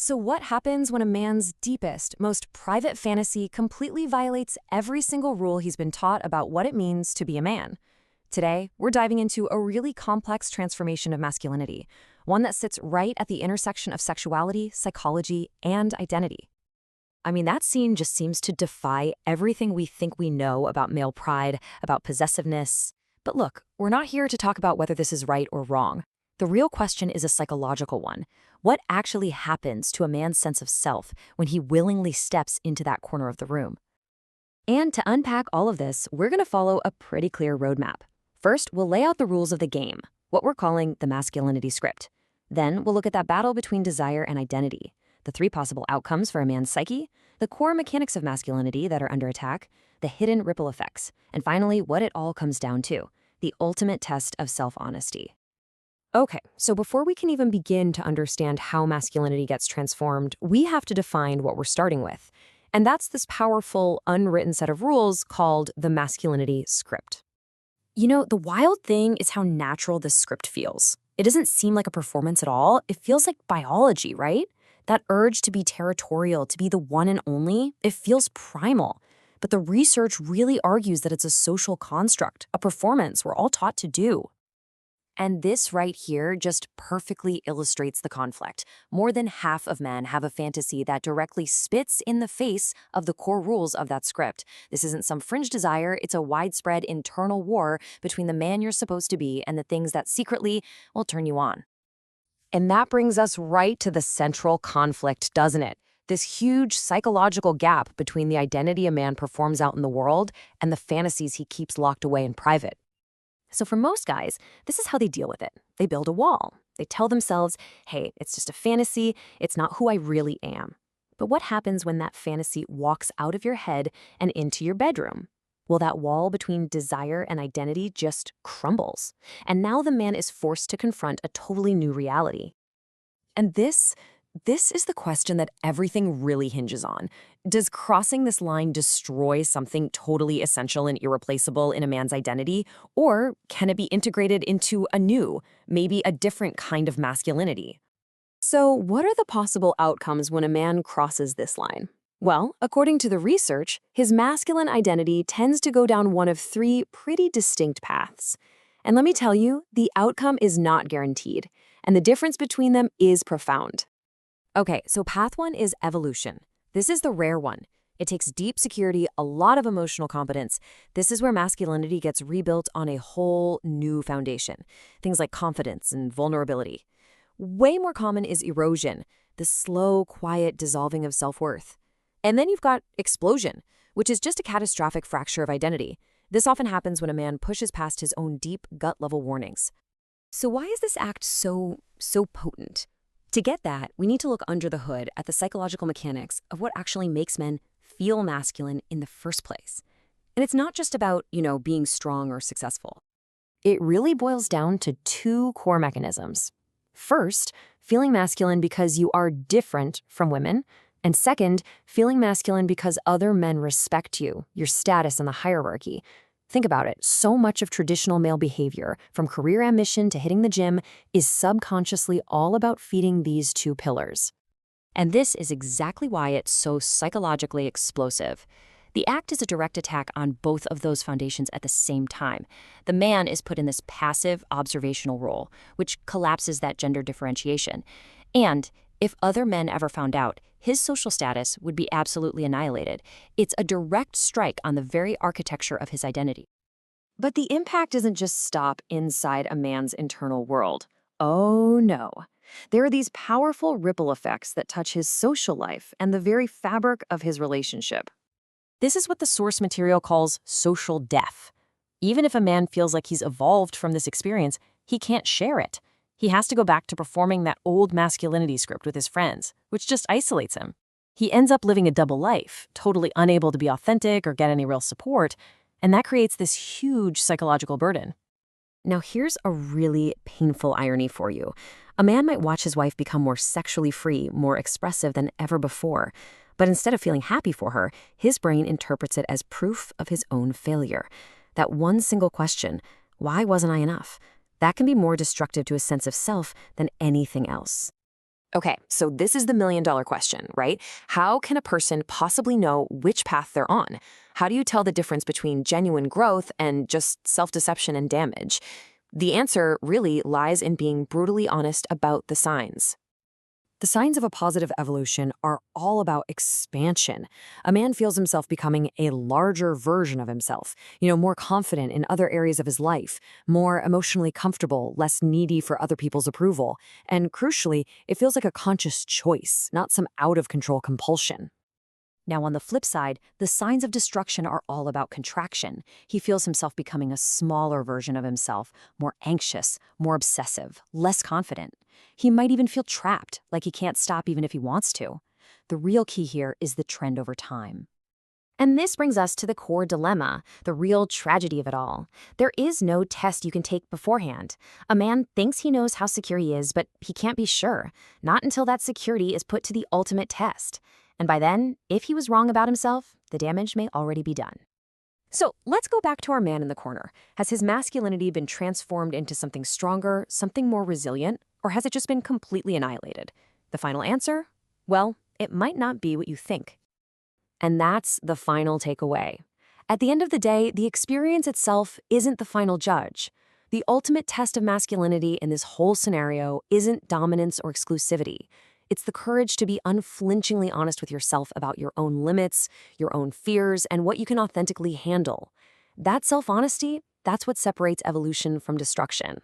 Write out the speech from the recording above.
So what happens when a man's deepest, most private fantasy completely violates every single rule he's been taught about what it means to be a man? Today, we're diving into a really complex transformation of masculinity, one that sits right at the intersection of sexuality, psychology, and identity. I mean, that scene just seems to defy everything we think we know about male pride, about possessiveness. But look, we're not here to talk about whether this is right or wrong. The real question is a psychological one. What actually happens to a man's sense of self when he willingly steps into that corner of the room? And to unpack all of this, we're going to follow a pretty clear roadmap. First, we'll lay out the rules of the game, what we're calling the masculinity script. Then we'll look at that battle between desire and identity, the three possible outcomes for a man's psyche, the core mechanics of masculinity that are under attack, the hidden ripple effects, and finally, what it all comes down to, the ultimate test of self-honesty. Okay, so before we can even begin to understand how masculinity gets transformed, we have to define what we're starting with. And that's this powerful, unwritten set of rules called the masculinity script. You know, the wild thing is how natural this script feels. It doesn't seem like a performance at all. It feels like biology, right? That urge to be territorial, to be the one and only, it feels primal. But the research really argues that it's a social construct, a performance we're all taught to do. And this right here just perfectly illustrates the conflict. More than half of men have a fantasy that directly spits in the face of the core rules of that script. This isn't some fringe desire, it's a widespread internal war between the man you're supposed to be and the things that secretly will turn you on. And that brings us right to the central conflict, doesn't it? This huge psychological gap between the identity a man performs out in the world and the fantasies he keeps locked away in private. So for most guys, this is how they deal with it. They build a wall. They tell themselves, hey, it's just a fantasy. It's not who I really am. But what happens when that fantasy walks out of your head and into your bedroom? Well, that wall between desire and identity just crumbles. And now the man is forced to confront a totally new reality. And this is the question that everything really hinges on. Does crossing this line destroy something totally essential and irreplaceable in a man's identity? Or can it be integrated into a new, maybe a different kind of masculinity? So what are the possible outcomes when a man crosses this line? Well, according to the research, his masculine identity tends to go down one of three pretty distinct paths. And let me tell you, the outcome is not guaranteed, and the difference between them is profound. Okay, so path one is evolution. This is the rare one. It takes deep security, a lot of emotional competence. This is where masculinity gets rebuilt on a whole new foundation. Things like confidence and vulnerability. Way more common is erosion, the slow, quiet dissolving of self-worth. And then you've got explosion, which is just a catastrophic fracture of identity. This often happens when a man pushes past his own deep gut-level warnings. So why is this act so potent? To get that, we need to look under the hood at the psychological mechanics of what actually makes men feel masculine in the first place. And it's not just about, being strong or successful. It really boils down to two core mechanisms. First, feeling masculine because you are different from women. And second, feeling masculine because other men respect you, your status in the hierarchy. Think about it. So much of traditional male behavior, from career ambition to hitting the gym, is subconsciously all about feeding these two pillars. And this is exactly why it's so psychologically explosive. The act is a direct attack on both of those foundations at the same time. The man is put in this passive observational role, which collapses that gender differentiation. And if other men ever found out, his social status would be absolutely annihilated. It's a direct strike on the very architecture of his identity. But the impact doesn't just stop inside a man's internal world. Oh no. There are these powerful ripple effects that touch his social life and the very fabric of his relationship. This is what the source material calls social death. Even if a man feels like he's evolved from this experience, he can't share it. He has to go back to performing that old masculinity script with his friends, which just isolates him. He ends up living a double life, totally unable to be authentic or get any real support, and that creates this huge psychological burden. Now here's a really painful irony for you. A man might watch his wife become more sexually free, more expressive than ever before, but instead of feeling happy for her, his brain interprets it as proof of his own failure. That one single question, why wasn't I enough? That can be more destructive to a sense of self than anything else. Okay, so this is the million-dollar question, right? How can a person possibly know which path they're on? How do you tell the difference between genuine growth and just self-deception and damage? The answer really lies in being brutally honest about the signs. The signs of a positive evolution are all about expansion. A man feels himself becoming a larger version of himself, more confident in other areas of his life, more emotionally comfortable, less needy for other people's approval. And crucially, it feels like a conscious choice, not some out of control compulsion. Now, on the flip side, the signs of destruction are all about contraction. He feels himself becoming a smaller version of himself, more anxious, more obsessive, less confident. He might even feel trapped, like he can't stop even if he wants to. The real key here is the trend over time. And this brings us to the core dilemma, the real tragedy of it all. There is no test you can take beforehand. A man thinks he knows how secure he is, but he can't be sure, not until that security is put to the ultimate test. And by then, if he was wrong about himself, the damage may already be done. So let's go back to our man in the corner. Has his masculinity been transformed into something stronger, something more resilient, or has it just been completely annihilated? The final answer? Well, it might not be what you think. And that's the final takeaway. At the end of the day, the experience itself isn't the final judge. The ultimate test of masculinity in this whole scenario isn't dominance or exclusivity. It's the courage to be unflinchingly honest with yourself about your own limits, your own fears, and what you can authentically handle. That self-honesty, that's what separates evolution from destruction.